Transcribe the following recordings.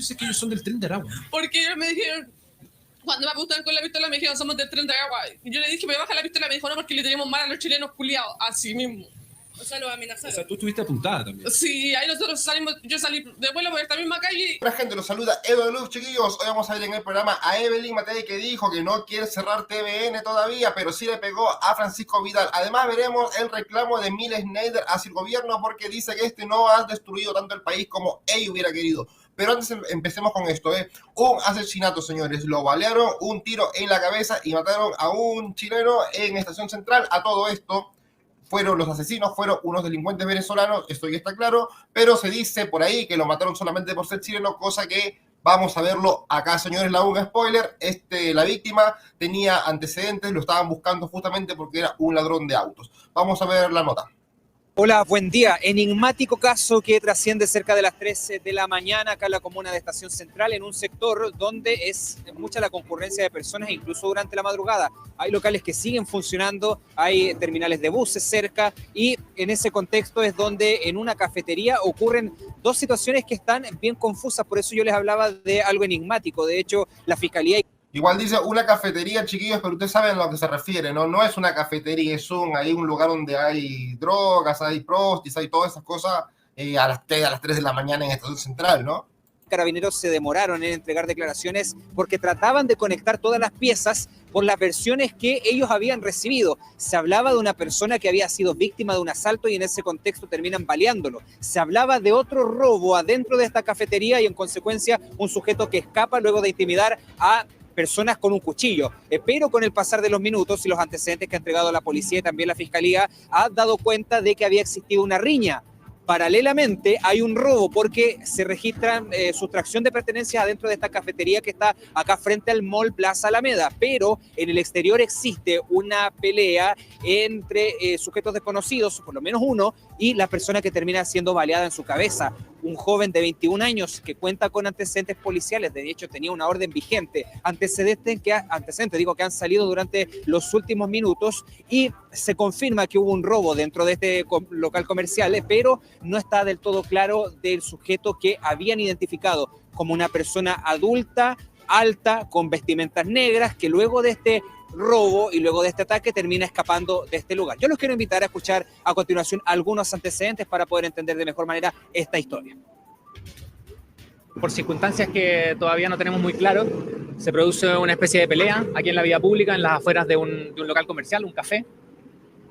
dices que ellos son del Tren de Aragua? Porque ellos me dijeron, cuando me apuntaron con la pistola, me dijeron, somos del Tren de Aragua. Y yo le dije, me baja la pistola, me dijo, no, porque le tenemos mal a los chilenos culiados. Así mismo. O sea, los amenazaron. O sea, tú estuviste apuntada también. Sí, ahí nosotros salimos, yo salí de vuelo por esta misma calle. La gente los saluda, Evelyn, chiquillos. Hoy vamos a ver en el programa a Evelyn Matei, que dijo que no quiere cerrar TVN todavía, pero sí le pegó a Francisco Vidal. Además veremos el reclamo de Mila Schneider hacia el gobierno porque dice que este no ha destruido tanto el país como ella hubiera querido. Pero antes empecemos con esto, un asesinato, señores. Lo balearon, un tiro en la cabeza y mataron a un chileno en Estación Central. A todo esto fueron los asesinos, fueron unos delincuentes venezolanos, esto ya está claro, pero se dice por ahí que lo mataron solamente por ser chileno, cosa que vamos a verlo acá, señores. Un spoiler, la víctima tenía antecedentes, lo estaban buscando justamente porque era un ladrón de autos. Vamos a ver la nota. Hola, buen día. Enigmático caso que trasciende cerca de las 13 de la mañana acá en la comuna de Estación Central, en un sector donde es mucha la concurrencia de personas, incluso durante la madrugada. Hay locales que siguen funcionando, hay terminales de buses cerca y en ese contexto es donde en una cafetería ocurren dos situaciones que están bien confusas. Por eso yo les hablaba de algo enigmático. De hecho, la Fiscalía... Igual dice una cafetería, chiquillos, pero ustedes saben a lo que se refiere, ¿no? No es una cafetería, es un lugar donde hay drogas, hay prostis, hay todas esas cosas a las 3 de la mañana en Estación Central, ¿no? Carabineros se demoraron en entregar declaraciones porque trataban de conectar todas las piezas por las versiones que ellos habían recibido. Se hablaba de una persona que había sido víctima de un asalto y en ese contexto terminan baleándolo. Se hablaba de otro robo adentro de esta cafetería y en consecuencia un sujeto que escapa luego de intimidar a personas con un cuchillo, pero con el pasar de los minutos y los antecedentes que ha entregado la policía y también la fiscalía, ha dado cuenta de que había existido una riña. Paralelamente hay un robo porque se registran sustracción de pertenencias adentro de esta cafetería que está acá frente al Mall Plaza Alameda, pero en el exterior existe una pelea entre sujetos desconocidos, por lo menos uno, y la persona que termina siendo baleada en su cabeza. Un joven de 21 años que cuenta con antecedentes policiales, de hecho tenía una orden vigente, antecedentes que han salido durante los últimos minutos y se confirma que hubo un robo dentro de este local comercial, pero no está del todo claro del sujeto que habían identificado como una persona adulta, alta, con vestimentas negras, que luego de este robo y luego de este ataque termina escapando de este lugar. Yo los quiero invitar a escuchar a continuación algunos antecedentes para poder entender de mejor manera esta historia. Por circunstancias que todavía no tenemos muy claro, se produce una especie de pelea aquí en la vía pública, en las afueras de un local comercial, un café.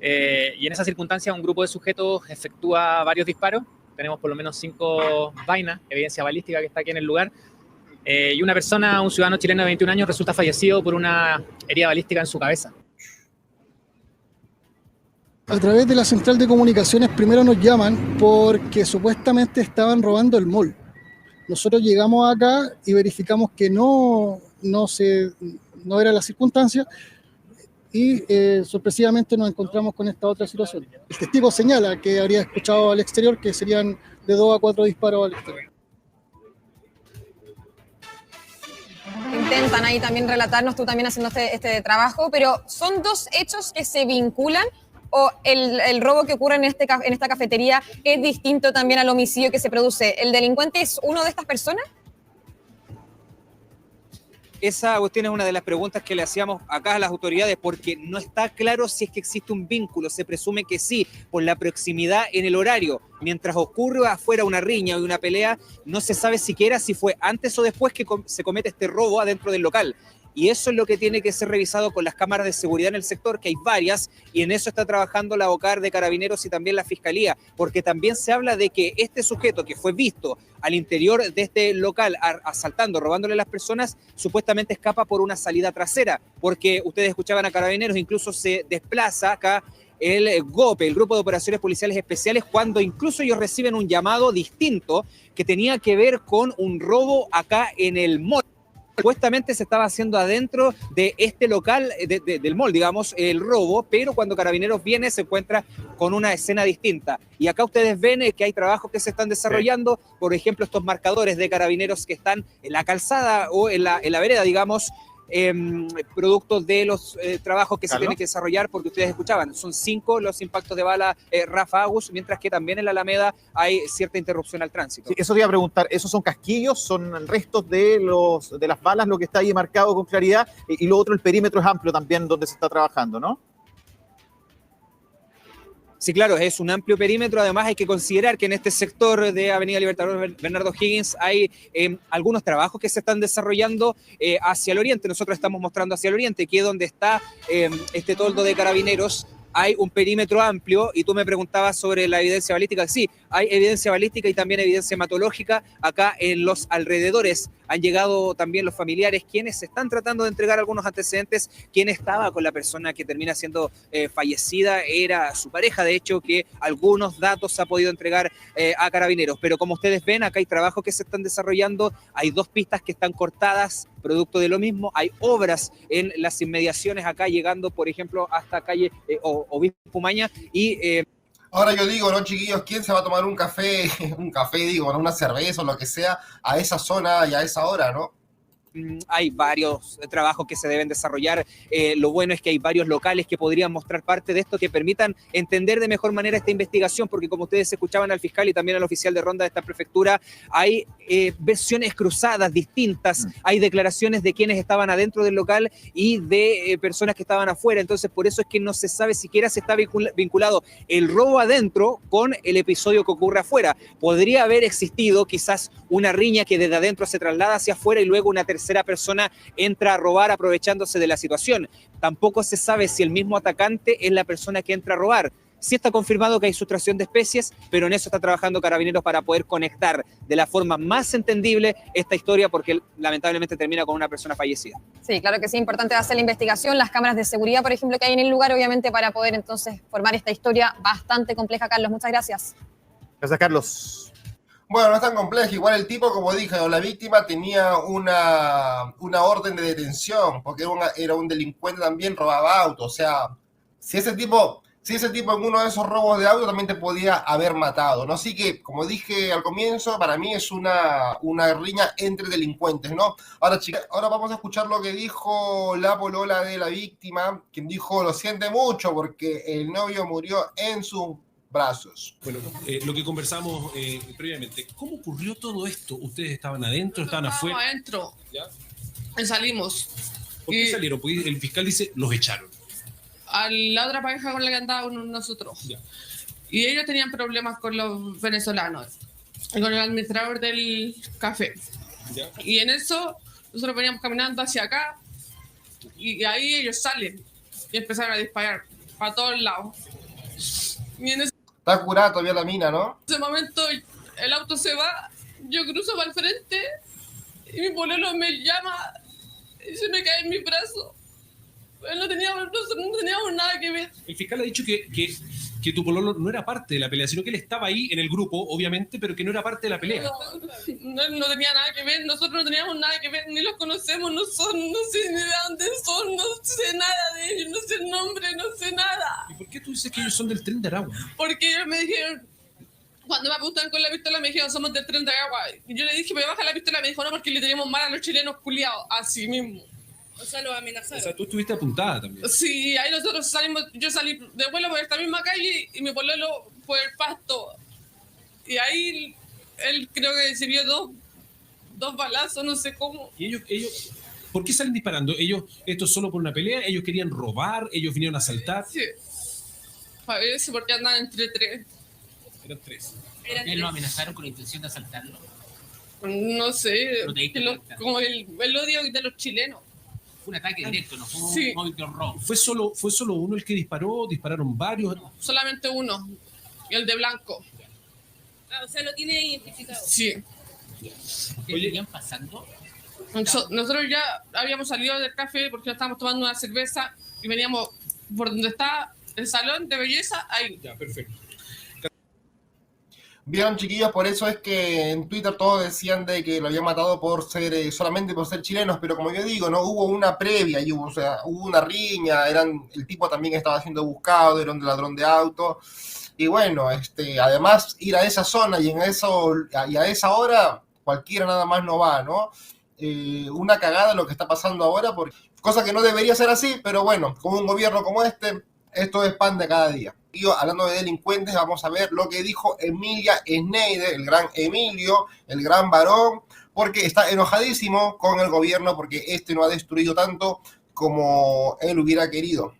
Y en esa circunstancia un grupo de sujetos efectúa varios disparos. Tenemos por lo menos 5 vainas, evidencia balística que está aquí en el lugar. Y una persona, un ciudadano chileno de 21 años, resulta fallecido por una herida balística en su cabeza. A través de la central de comunicaciones primero nos llaman porque supuestamente estaban robando el mall. Nosotros llegamos acá y verificamos que no era la circunstancia y sorpresivamente nos encontramos con esta otra situación. El testigo señala que habría escuchado al exterior que serían de 2 a 4 disparos al exterior. Intentan ahí también relatarnos, tú también haciendo este trabajo, pero ¿son dos hechos que se vinculan o el robo que ocurre en esta cafetería es distinto también al homicidio que se produce? ¿El delincuente es uno de estas personas? Esa cuestión es una de las preguntas que le hacíamos acá a las autoridades porque no está claro si es que existe un vínculo. Se presume que sí, por la proximidad en el horario. Mientras ocurre afuera una riña o una pelea, no se sabe siquiera si fue antes o después que se comete este robo adentro del local. Y eso es lo que tiene que ser revisado con las cámaras de seguridad en el sector, que hay varias, y en eso está trabajando la OCAR de Carabineros y también la Fiscalía, porque también se habla de que este sujeto que fue visto al interior de este local asaltando, robándole a las personas, supuestamente escapa por una salida trasera, porque ustedes escuchaban a Carabineros, incluso se desplaza acá el GOPE, el Grupo de Operaciones Policiales Especiales, cuando incluso ellos reciben un llamado distinto que tenía que ver con un robo acá en el mall. Supuestamente se estaba haciendo adentro de este local, del mall, digamos, el robo, pero cuando Carabineros viene se encuentra con una escena distinta. Y acá ustedes ven que hay trabajos que se están desarrollando, por ejemplo, estos marcadores de Carabineros que están en la calzada o en la vereda, digamos, producto de los trabajos que se Carlos. tienen que desarrollar, porque ustedes escuchaban, son 5 los impactos de bala Rafa Agus, mientras que también en la Alameda hay cierta interrupción al tránsito. Sí, eso te iba a preguntar, ¿esos son casquillos, son restos de las balas, lo que está ahí marcado con claridad? Y lo otro, el perímetro es amplio también donde se está trabajando, ¿no? Sí, claro, es un amplio perímetro. Además, hay que considerar que en este sector de Avenida Libertador Bernardo Higgins hay algunos trabajos que se están desarrollando hacia el oriente. Nosotros estamos mostrando hacia el oriente, que es donde está este toldo de Carabineros. Hay un perímetro amplio y tú me preguntabas sobre la evidencia balística. Sí, hay evidencia balística y también evidencia hematológica acá en los alrededores. Han llegado también los familiares quienes están tratando de entregar algunos antecedentes. Quien estaba con la persona que termina siendo fallecida era su pareja, de hecho, que algunos datos ha podido entregar a Carabineros. Pero como ustedes ven, acá hay trabajos que se están desarrollando, hay 2 pistas que están cortadas, producto de lo mismo, hay obras en las inmediaciones acá, llegando, por ejemplo, hasta calle Obispo Pumaña y... Ahora yo digo, ¿no, chiquillos? ¿Quién se va a tomar un café, digo, ¿no? Una cerveza o lo que sea, a esa zona y a esa hora, ¿no? Hay varios trabajos que se deben desarrollar. Lo bueno es que hay varios locales que podrían mostrar parte de esto, que permitan entender de mejor manera esta investigación, porque como ustedes escuchaban al fiscal y también al oficial de ronda de esta prefectura, hay versiones cruzadas, distintas. Hay declaraciones de quienes estaban adentro del local y de personas que estaban afuera. Entonces, por eso es que no se sabe siquiera si está vinculado el robo adentro con el episodio que ocurre afuera. Podría haber existido quizás una riña que desde adentro se traslada hacia afuera y luego una tercera persona entra a robar aprovechándose de la situación. Tampoco se sabe si el mismo atacante es la persona que entra a robar. Sí está confirmado que hay sustracción de especies, pero en eso está trabajando Carabineros para poder conectar de la forma más entendible esta historia, porque lamentablemente termina con una persona fallecida. Sí, claro que sí, importante hacer la investigación, las cámaras de seguridad, por ejemplo, que hay en el lugar, obviamente, para poder entonces formar esta historia bastante compleja. Carlos, muchas gracias. Gracias, Carlos. Bueno, no es tan complejo. Igual el tipo, como dije, la víctima tenía una orden de detención, porque era un delincuente también, robaba autos. O sea, si ese tipo en uno de esos robos de auto también te podía haber matado, ¿no? Así que, como dije al comienzo, para mí es una riña entre delincuentes, ¿no? Ahora vamos a escuchar lo que dijo la polola de la víctima, quien dijo, lo siente mucho porque el novio murió en sus brazos. Bueno, lo que conversamos previamente, ¿cómo ocurrió todo esto? ¿Ustedes estaban adentro, estaban afuera? Adentro. ¿Ya? Y salimos. ¿Por qué salieron? Porque el fiscal dice, los echaron. A la otra pareja con la que andábamos nosotros. Ya. Y ellos tenían problemas con los venezolanos, con el administrador del café. ¿Ya? Y en eso, nosotros veníamos caminando hacia acá, y ahí ellos salen y empezaron a disparar para todos lados. Y en Está curada todavía la mina, ¿no? ese momento el auto se va, yo cruzo para el frente y mi pololo me llama y se me cae en mi brazo. No teníamos nada que ver. El fiscal ha dicho que tu pololo no era parte de la pelea, sino que él estaba ahí en el grupo, obviamente, pero que no era parte de la pelea. No tenía nada que ver, nosotros no teníamos nada que ver, ni los conocemos, no sé ni de dónde son, no sé nada de ellos, no sé el nombre, no sé nada. ¿Y por qué tú dices que ellos son del Tren de Aragua? Porque ellos me dijeron, cuando me apuntaban con la pistola me dijeron, somos del Tren de Aragua. Y yo le dije, me baja la pistola, me dijo, no, porque le tenemos mal a los chilenos culiados, así mismo. O sea, los amenazaron. O sea, tú estuviste apuntada también. Sí, ahí nosotros salimos, yo salí de vuelo por esta misma calle y mi pololo por el pasto. Y ahí él creo que recibió dos balazos, no sé cómo. ¿Y ellos por qué salen disparando? ¿Esto es solo por una pelea? ¿Ellos querían robar? ¿Ellos vinieron a asaltar? Sí. Parece porque andan entre 3. Eran 3. ¿Ustedes lo amenazaron con la intención de asaltarlo? No sé, ¿No te diste cuenta? como el odio de los chilenos. Fue un ataque directo, no fue un Sí. móvil de robo. ¿Fue solo uno el que disparó? ¿Dispararon varios? Solamente uno, el de blanco. O sea, lo tiene identificado. Sí. ¿Ustedes Oye. venían pasando? Nosotros ya habíamos salido del café porque estábamos tomando una cerveza y veníamos por donde está el salón de belleza, ahí. Ya, perfecto. Vieron, chiquillos, por eso es que en Twitter todos decían de que lo habían matado por ser solamente por ser chilenos, pero como yo digo, no hubo una previa, y hubo una riña, el tipo también estaba siendo buscado, era un ladrón de auto, y bueno, además ir a esa zona y a esa hora cualquiera nada más no va, ¿no? una cagada lo que está pasando ahora, cosa que no debería ser así, pero bueno, con un gobierno como este, esto es pan de cada día. Y hablando de delincuentes, vamos a ver lo que dijo Emilia Schneider, el gran Emilio, el gran varón, porque está enojadísimo con el gobierno porque este no ha destruido tanto como él hubiera querido.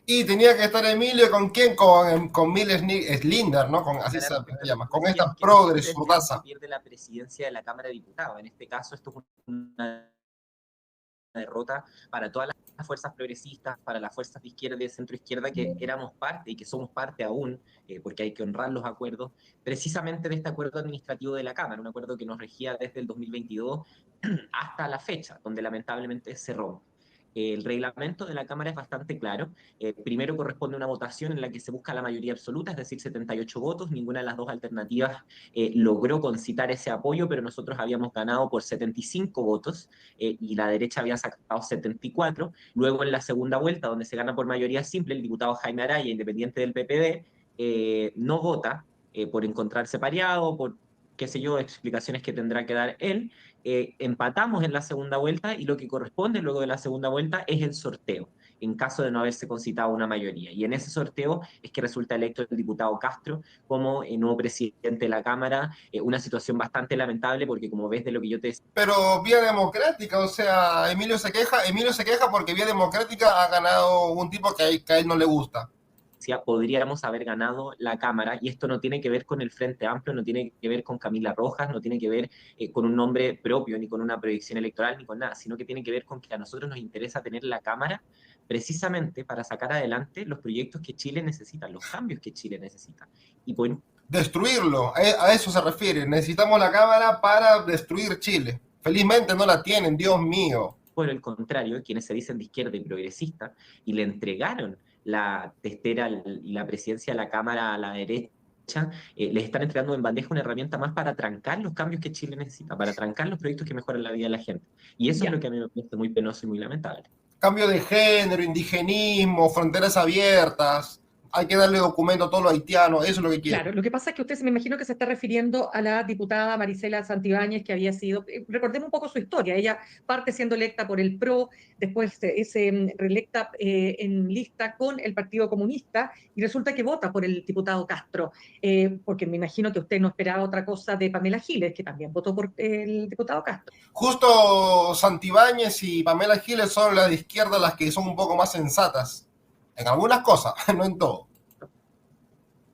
Y tenía que estar Emilio, ¿con quién? Con Mil Slinder, ¿no? Así se llama, con esta progres surdaza. Pierde la presidencia de la Cámara de Diputados. En este caso, esto es una derrota para todas las fuerzas progresistas, para las fuerzas de izquierda y de centro izquierda que éramos parte y que somos parte aún, porque hay que honrar los acuerdos, precisamente de este acuerdo administrativo de la Cámara, un acuerdo que nos regía desde el 2022 hasta la fecha, donde lamentablemente se rompe. El reglamento de la Cámara es bastante claro. Primero corresponde a una votación en la que se busca la mayoría absoluta, es decir, 78 votos. Ninguna de las dos alternativas logró concitar ese apoyo, pero nosotros habíamos ganado por 75 votos y la derecha había sacado 74. Luego en la segunda vuelta, donde se gana por mayoría simple, el diputado Jaime Araya, independiente del PPD, no vota por encontrarse pareado, por qué sé yo, explicaciones que tendrá que dar él. Empatamos en la segunda vuelta y lo que corresponde luego de la segunda vuelta es el sorteo, en caso de no haberse concitado una mayoría. Y en ese sorteo es que resulta electo el diputado Castro como nuevo presidente de la Cámara, una situación bastante lamentable porque como ves de lo que yo te decía... Pero vía democrática, o sea, Emilio se queja porque vía democrática ha ganado un tipo que a él no le gusta. Podríamos haber ganado la Cámara, y esto no tiene que ver con el Frente Amplio, no tiene que ver con Camila Rojas, no tiene que ver con un nombre propio, ni con una proyección electoral, ni con nada, sino que tiene que ver con que a nosotros nos interesa tener la Cámara precisamente para sacar adelante los proyectos que Chile necesita, los cambios que Chile necesita. Y pues, destruirlo, a eso se refiere. Necesitamos la Cámara para destruir Chile. Felizmente no la tienen, Dios mío. Por el contrario, quienes se dicen de izquierda y progresista y le entregaron la testera y la presidencia de la Cámara a la derecha, les están entregando en bandeja una herramienta más para trancar los cambios que Chile necesita, para trancar los proyectos que mejoran la vida de la gente. Y eso es lo que a mí me parece muy penoso y muy lamentable. Cambio de género, indigenismo, fronteras abiertas. Hay que darle documento a todos los haitianos, eso es lo que quieren. Claro, lo que pasa es que usted, me imagino que se está refiriendo a la diputada Marisela Santibáñez, que había sido, recordemos un poco su historia, ella parte siendo electa por el PRO, después es reelecta en lista con el Partido Comunista, y resulta que vota por el diputado Castro, porque me imagino que usted no esperaba otra cosa de Pamela Giles, que también votó por el diputado Castro. Justo Santibáñez y Pamela Giles son las de izquierda las que son un poco más sensatas. En algunas cosas, no en todo.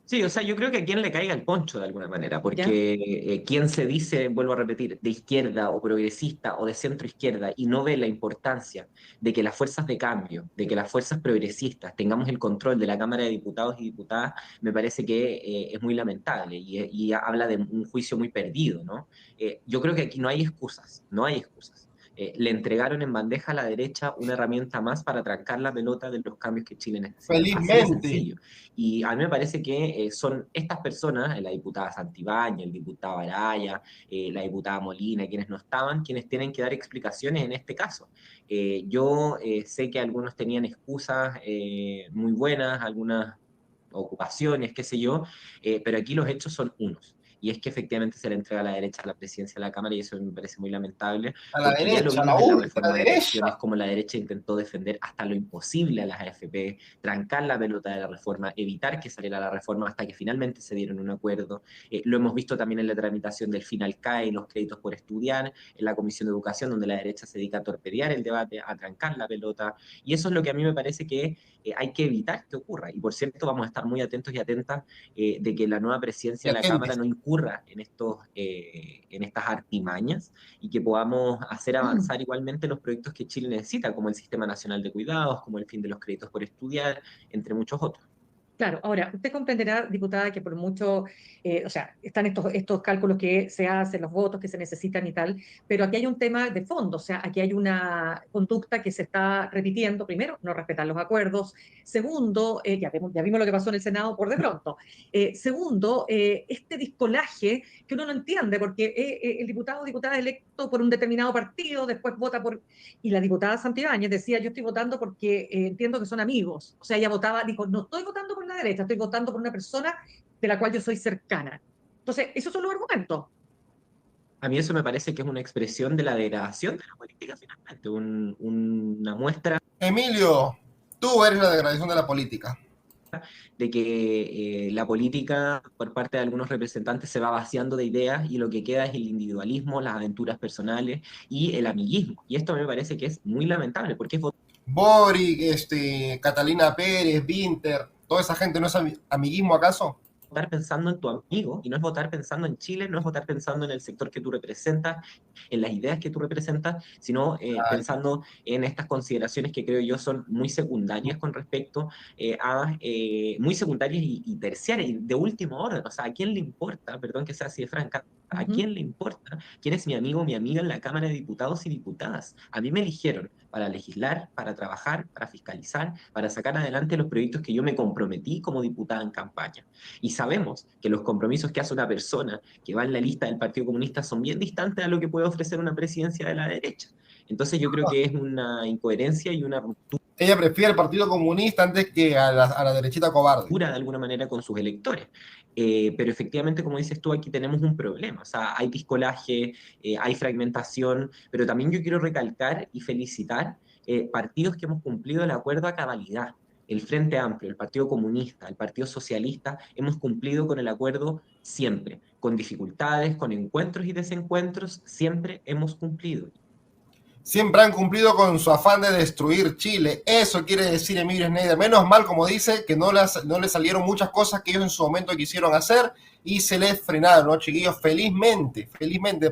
Sí, o sea, yo creo que a quien le caiga el poncho de alguna manera, porque quien se dice, vuelvo a repetir, de izquierda o progresista o de centro izquierda y no ve la importancia de que las fuerzas de cambio, de que las fuerzas progresistas tengamos el control de la Cámara de Diputados y Diputadas, me parece que es muy lamentable y habla de un juicio muy perdido, ¿no? Yo creo que aquí no hay excusas, no hay excusas. Le entregaron en bandeja a la derecha una herramienta más para trancar la pelota de los cambios que Chile necesita. Felizmente. Y a mí me parece que son estas personas, la diputada Santibáñez, el diputado Araya, la diputada Molina, quienes no estaban, quienes tienen que dar explicaciones en este caso. Yo sé que algunos tenían excusas muy buenas, algunas ocupaciones, qué sé yo, pero aquí los hechos son unos. Y es que efectivamente se le entrega a la derecha a la presidencia de la Cámara y eso me parece muy lamentable. A la derecha, a la ultra derecha. Como la derecha intentó defender hasta lo imposible a las AFP, trancar la pelota de la reforma, evitar que saliera la reforma hasta que finalmente se dieron un acuerdo. Lo hemos visto también en la tramitación del final CAE y los créditos por estudiar, en la Comisión de Educación, donde la derecha se dedica a torpedear el debate, a trancar la pelota. Y eso es lo que a mí me parece que hay que evitar que ocurra. Y por cierto, vamos a estar muy atentos y atentas de que la nueva presidencia de la Cámara no incurra en estas artimañas y que podamos hacer avanzar igualmente los proyectos que Chile necesita, como el Sistema Nacional de Cuidados, como el fin de los créditos por estudiar, entre muchos otros. Claro, ahora, usted comprenderá, diputada, que por mucho, o sea, están estos cálculos que se hacen, los votos que se necesitan y tal, pero aquí hay un tema de fondo, o sea, aquí hay una conducta que se está repitiendo. Primero, no respetar los acuerdos. Segundo, ya vimos lo que pasó en el Senado por de pronto. Segundo, este discolaje que uno no entiende, porque el diputado o diputada electo por un determinado partido, después vota por... Y la diputada Santibáñez decía, yo estoy votando porque entiendo que son amigos. O sea, ella votaba, dijo, no estoy votando por la derecha, estoy votando por una persona de la cual yo soy cercana. Entonces, esos son los argumentos. A mí eso me parece que es una expresión de la degradación de la política finalmente, una muestra Emilio, tú eres la degradación de la política. de que la política por parte de algunos representantes se va vaciando de ideas y lo que queda es el individualismo, las aventuras personales y el amiguismo. Y esto me parece que es muy lamentable porque es Boric, Catalina Pérez, Winter, toda esa gente, ¿no es amiguismo acaso? votar pensando en tu amigo y no es votar pensando en Chile, no es votar pensando en el sector que tú representas, en las ideas que tú representas, sino pensando en estas consideraciones que creo yo son muy secundarias con respecto muy secundarias y terciarias, y de último orden. O sea, ¿a quién le importa, perdón que sea así de franca, ¿a quién le importa quién es mi amigo o mi amiga en la Cámara de Diputados y Diputadas? A mí me eligieron para legislar, para trabajar, para fiscalizar, para sacar adelante los proyectos que yo me comprometí como diputada en campaña. Y sabemos que los compromisos que hace una persona que va en la lista del Partido Comunista son bien distantes a lo que puede ofrecer una presidencia de la derecha. Entonces yo creo que es una incoherencia y una ruptura. Ella prefiere el Partido Comunista antes que a la derechita cobarde. De alguna manera con sus electores. Pero efectivamente, como dices tú, aquí tenemos un problema. O sea, hay piscolaje, hay fragmentación, pero también yo quiero recalcar y felicitar partidos que hemos cumplido el acuerdo a cabalidad. El Frente Amplio, el Partido Comunista, el Partido Socialista, hemos cumplido con el acuerdo siempre, con dificultades, con encuentros y desencuentros, siempre hemos cumplido. Siempre han cumplido con su afán de destruir Chile. Eso quiere decir Emilio Schneider. Menos mal, como dice, que no le salieron muchas cosas que ellos en su momento quisieron hacer y se les frenaron, ¿no, chiquillos? Felizmente,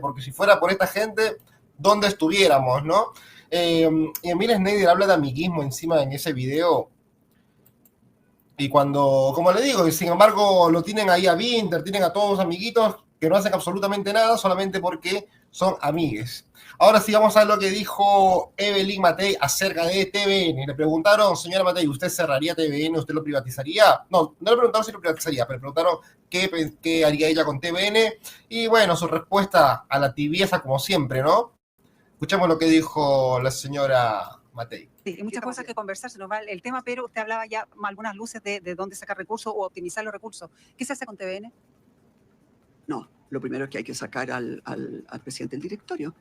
porque si fuera por esta gente, ¿dónde estuviéramos, no? Y Emilio Schneider habla de amiguismo encima en ese video. Y cuando, como le digo, sin embargo, lo tienen ahí a Winter, tienen a todos los amiguitos que no hacen absolutamente nada solamente porque son amigues. Ahora sí vamos a ver lo que dijo Evelyn Matei acerca de TVN. Le preguntaron, señora Matei, ¿usted cerraría TVN? ¿Usted lo privatizaría? No le preguntaron si lo privatizaría, pero le preguntaron qué haría ella con TVN. Y bueno, su respuesta a la tibieza como siempre, ¿no? Escuchemos lo que dijo la señora Matei. Sí, hay muchas cosas que conversar, se nos va el tema, pero usted hablaba ya algunas luces de dónde sacar recursos o optimizar los recursos. ¿Qué se hace con TVN? No, lo primero es que hay que sacar al presidente del directorio.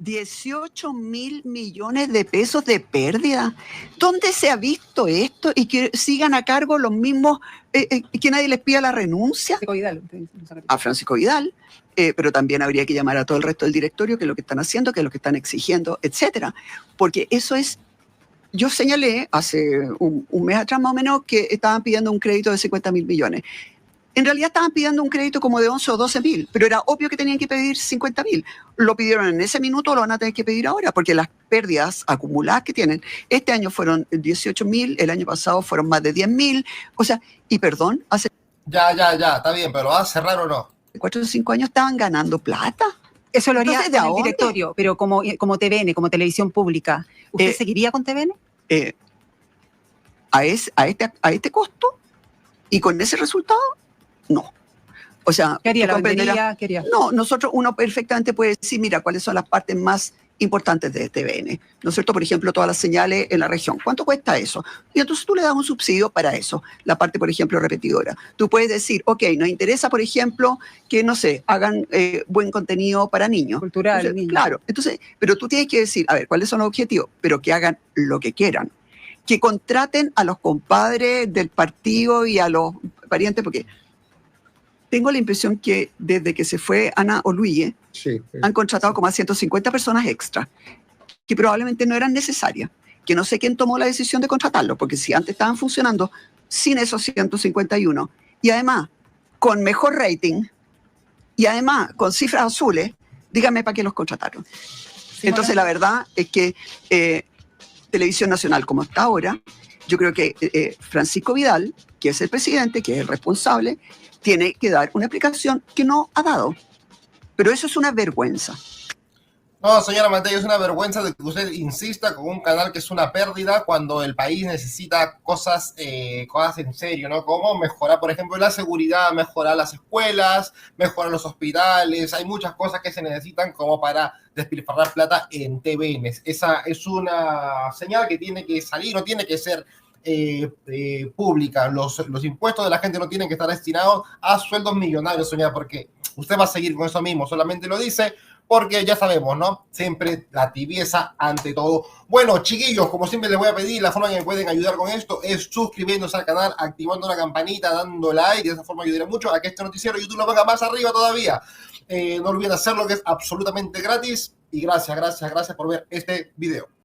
18.000 millones de pesos de pérdida. ¿Dónde se ha visto esto? Y que sigan a cargo los mismos, que nadie les pida la renuncia. Francisco Vidal. A Francisco Vidal, pero también habría que llamar a todo el resto del directorio, que es lo que están haciendo, que es lo que están exigiendo, etcétera. Porque eso es. Yo señalé hace un mes atrás más o menos que estaban pidiendo un crédito de 50.000 millones. En realidad estaban pidiendo un crédito como de 11 o 12.000, pero era obvio que tenían que pedir 50.000. Lo pidieron en ese minuto, lo van a tener que pedir ahora, porque las pérdidas acumuladas que tienen, este año fueron 18.000, el año pasado fueron más de 10.000, o sea, y perdón, hace... Ya, está bien, pero ¿lo va a cerrar o no? 4 o 5 años estaban ganando plata. Eso lo haría Entonces, en el directorio, pero como TVN, como televisión pública, ¿usted seguiría con TVN? A este costo y con ese resultado, no. O sea, ¿qué haría? ¿La vendería? ¿Qué haría? No, uno perfectamente puede decir, mira, cuáles son las partes más importantes de TVN, ¿no es cierto? Por ejemplo, todas las señales en la región. ¿Cuánto cuesta eso? Y entonces tú le das un subsidio para eso. La parte, por ejemplo, repetidora. Tú puedes decir, ok, nos interesa, por ejemplo, que, no sé, hagan buen contenido para niños. Cultural. Entonces, claro. Entonces, pero tú tienes que decir, a ver, ¿cuáles son los objetivos? Pero que hagan lo que quieran. Que contraten a los compadres del partido y a los parientes, porque tengo la impresión que desde que se fue Ana Oluille, han contratado como a 150 personas extra, que probablemente no eran necesarias, que no sé quién tomó la decisión de contratarlos, porque si antes estaban funcionando sin esos 151, y además con mejor rating, y además con cifras azules, díganme para qué los contrataron. Entonces la verdad es que Televisión Nacional, como está ahora, yo creo que Francisco Vidal, que es el presidente, que es el responsable, tiene que dar una explicación que no ha dado. Pero eso es una vergüenza. No, señora Matei, es una vergüenza de que usted insista con un canal que es una pérdida cuando el país necesita cosas en serio, ¿no? Como mejorar, por ejemplo, la seguridad, mejorar las escuelas, mejorar los hospitales. Hay muchas cosas que se necesitan como para despilfarrar plata en TVN. Esa es una señal que tiene que salir, no tiene que ser pública. Los impuestos de la gente no tienen que estar destinados a sueldos millonarios, señora, porque usted va a seguir con eso mismo, solamente lo dice porque ya sabemos, ¿no? Siempre la tibieza ante todo. Bueno, chiquillos, como siempre les voy a pedir, la forma en que me pueden ayudar con esto es suscribiéndose al canal, activando la campanita, dando like, de esa forma ayudaré mucho a que este noticiero YouTube lo ponga más arriba todavía. No olviden hacerlo, que es absolutamente gratis, y gracias por ver este video.